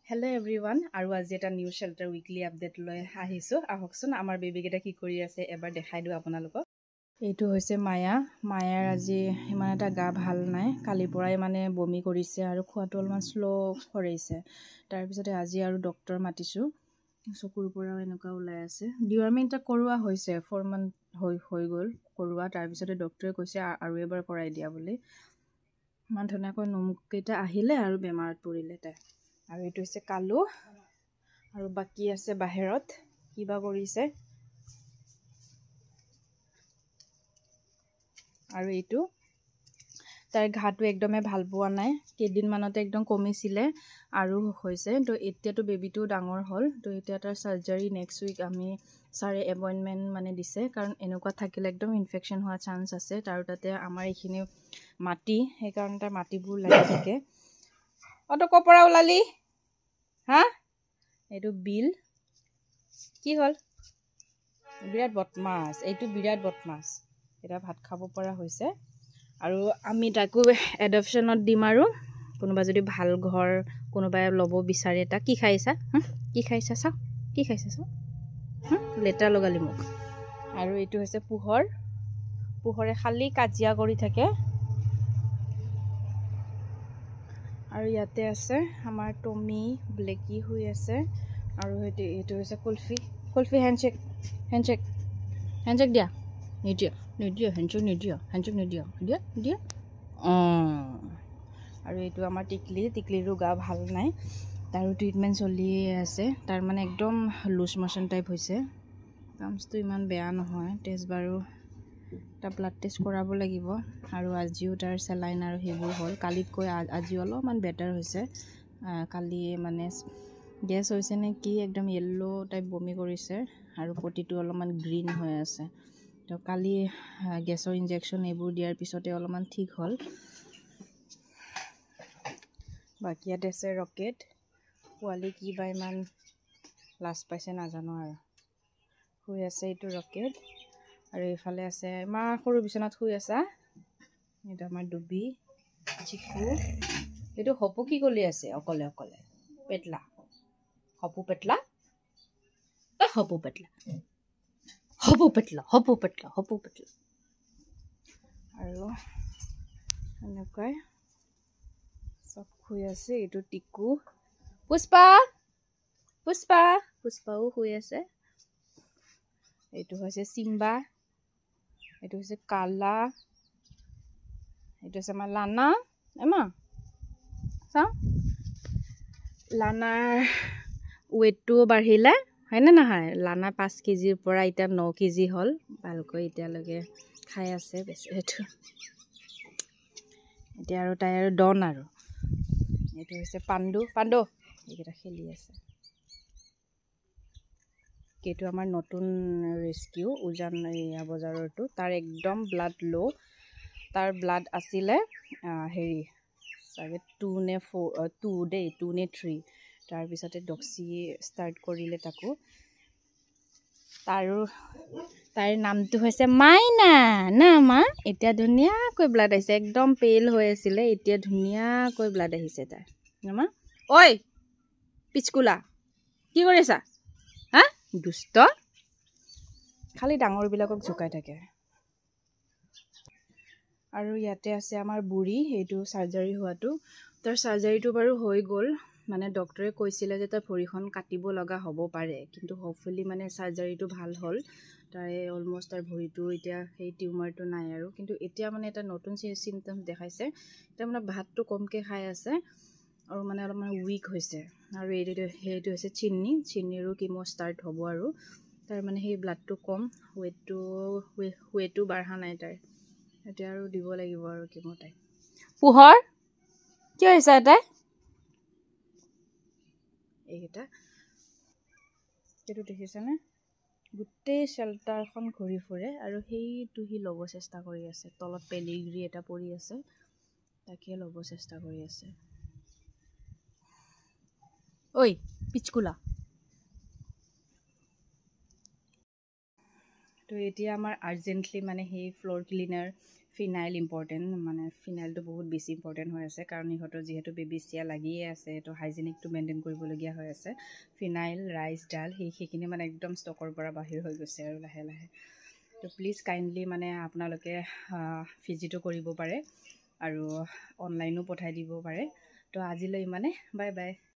Hello everyone, আৰু আজি এটা নিউ শেল্টাৰ উইকলি আপডেট লৈ আহিছো। আহকচোন আমাৰ বেবিকেইটা কি কৰি আছে এবাৰ দেখাই দিও আপোনালোকক। এইটো হৈছে মায়াৰ আজি ইমান এটা গা ভাল নাই, কালিৰ পৰাই মানে বমি কৰিছে আৰু খোৱাটো অলপমান স্লো কৰিছে। তাৰপিছতে আজি আৰু ডক্টৰ মাতিছো, চকুৰ পৰাও এনেকুৱা ওলাই আছে। ডিৱাৰ্মিং এটা কৰোৱা হৈছে, 4 মান্থ হৈ গ'ল কৰোৱা। তাৰপিছতে ডক্টৰে কৈছে আৰু এবাৰ কৰাই দিয়া বুলি। ইমান ধুনীয়াকৈ নোমকেইটা আহিলে আৰু বেমাৰত পৰিলে তাই। আৰু এইটো হৈছে কালু, আৰু বাকী আছে বাহিৰত কিবা কৰিছে। আৰু এইটো তাইৰ ঘাটো একদমে ভাল পোৱা নাই, কেইদিনমানতে একদম কমিছিলে আৰু হৈছে। তো এতিয়াতো বেবিটো ডাঙৰ হ'ল, তো এতিয়া তাৰ চাৰ্জাৰী নেক্সট উইক আমি ছাৰে এপইণ্টমেণ্ট মানে দিছে, কাৰণ এনেকুৱা থাকিলে একদম ইনফেকশ্যন হোৱা চান্স আছে। আৰু তাতে আমাৰ এইখিনি মাটি, সেইকাৰণে তাৰ মাটিবোৰ লাগি থাকে। অত ক'ৰ পৰা ওলালি হা? এইটো বিল কি হ'ল? বিৰাট বদমাছ, এইটো বিৰাট বদমাছ। এতিয়া ভাত খাব পৰা হৈছে আৰু আমি তাকো এডপশ্যনত দিম। আৰু কোনোবা যদি ভাল ঘৰ কোনোবাই ল'ব বিচাৰে, তাক কি খাইছা কি খাইছা চাওঁ, কি খাইছা চাওঁ, লেতেৰা লগালি মোক। আৰু এইটো হৈছে পোহৰে খালি কাজিয়া কৰি থাকে। আৰু ইয়াতে আছে আমাৰ টমি, ব্লেকি শুই আছে। আৰু এইটো হৈছে কুলফি হেণ্ডশেক দিয়া, নিদিয়া হেণ্ডশেক নিদিয়া দিয়া। আৰু এইটো আমাৰ টিকলিৰো গা ভাল নাই, তাৰো ট্ৰিটমেণ্ট চলিয়ে আছে। তাৰ মানে একদম লুজ মশ্যন টাইপ হৈছে। টাৰ্মছটো ইমান বেয়া নহয়, টেষ্ট বাৰু এটা ব্লাড টেষ্ট কৰাব লাগিব। আৰু আজিও তাৰ চেলাইন আৰু সেইবোৰ হ'ল। কালিতকৈ আজি অলপমান বেটাৰ হৈছে। কালি মানে গেছ হৈছে নে কি, একদম য়েল্লো টাইপ বমি কৰিছে আৰু পটিটো অলপমান গ্ৰীণ হৈ আছে। তো কালি গেছৰ ইনজেকশ্যন এইবোৰ দিয়াৰ পিছতে অলপমান ঠিক হ'ল। বাকী ইয়াতে আছে ৰকেট, পোৱালি কি বা ইমান লাজ পাইছে নাজানো আৰু শুই আছে। এইটো ৰকেট। আৰু এইফালে আছে মা সৰু বিচনাত শুই আছা। এইটো আমাৰ ডুবি, চিকু। এইটো হপু কি কৰি আছে অকলে পেটলা, হপু পেটলা আৰু এনেকুৱাই চব শুই আছে। এইটো টিকু, পুষ্পাও শুই আছে। এইটো হৈছে চিম্বা, এইটো হৈছে কালা, এইটো হৈছে আমাৰ লানা। চাওঁ লানাৰ ৱেইটটোও বাঢ়িলে, হয়নে নহয়? লানা 5 কেজিৰ পৰা এতিয়া 9 কেজি হ'ল। ভালকৈ এতিয়ালৈকে খাই আছে বেছি। এইটো এতিয়া আৰু তাই আৰু ডন। আৰু এইটো হৈছে পাণ্ডু, এইকেইটা খেলি আছে। এইটো আমাৰ নতুন ৰেস্কিউ, উজান এয়া বজাৰৰটো। তাৰ একদম ব্লাড ল', তাৰ ব্লাড আছিলে হেৰি চাগে 2 নে 3। তাৰপিছতে ডক্সি ষ্টাৰ্ট কৰিলে তাকো। তাইৰ নামটো হৈছে মাইনা না মা। এতিয়া ধুনীয়াকৈ ব্লাড আহিছে, একদম পেল হৈ আছিলে, এতিয়া ধুনীয়াকৈ ব্লাড আহিছে তাই। মা ঐ পিচকুলা কি কৰি আছা হা? দুষ্ট, খালি ডাঙৰবিলাকক জোকাই থাকে। আৰু ইয়াতে আছে আমাৰ বুঢ়ী, এইটো চাৰ্জাৰী হোৱাটো। তাৰ চাৰ্জাৰীটো বাৰু হৈ গ'ল, মানে ডক্টৰে কৈছিলে যে তাই ভৰিখন কাটিব লগা হ'ব পাৰে, কিন্তু হ'পফুলি মানে চাৰ্জাৰীটো ভাল হ'ল। তাই অলমষ্ট তাৰ ভৰিটো এতিয়া সেই টিউমাৰটো নাই আৰু। কিন্তু এতিয়া মানে এটা নতুন চিমটমছ দেখাইছে। এতিয়া মানে ভাতটো কমকৈ খাই আছে আৰু মানে অলপমান উইক হৈছে। আৰু সেইটো হৈছে চিনিৰো কিমো ষ্টাৰ্ট হ'ব। আৰু তাৰ মানে সেই ব্লাডটো কম, ৱেইটো বাঢ়া নাই তাইৰ। এতিয়া আৰু দিব লাগিব আৰু কিমো তাই। পোহৰ কি হৈছে তাই? এইকেইটা এইটো দেখিছেনে? গোটেই শেল্টাৰখন ঘূৰি ফুৰে আৰু সেইটো সি ল'ব চেষ্টা কৰি আছে। তলত পেলিগ্ৰী এটা পৰি আছে, তাকে ল'ব চেষ্টা কৰি আছে। ঐ পিচকুলা। তো এতিয়া আমাৰ আৰ্জেণ্টলি মানে সেই ফ্ল'ৰ ক্লিনাৰ ফিনাইল ইম্পৰ্টেণ্ট, মানে ফিনাইলটো বহুত বেছি ইম্পৰ্টেণ্ট হৈ আছে, কাৰণ ইহঁতৰ যিহেতু বেবী চিয়া লাগিয়ে আছে, তো হাইজেনিকটো মেইনটেইন কৰিবলগীয়া হৈ আছে। ফিনাইল, ৰাইচ, ডাল সেইখিনি মানে একদম ষ্টকৰ পৰা বাহিৰ হৈ গৈছে আৰু লাহে লাহে। তো প্লিজ কাইণ্ডলি মানে আপোনালোকে ভিজিটো কৰিব পাৰে আৰু অনলাইনো পঠাই দিব পাৰে। তো আজিলৈ ইমানে, বাই বাই।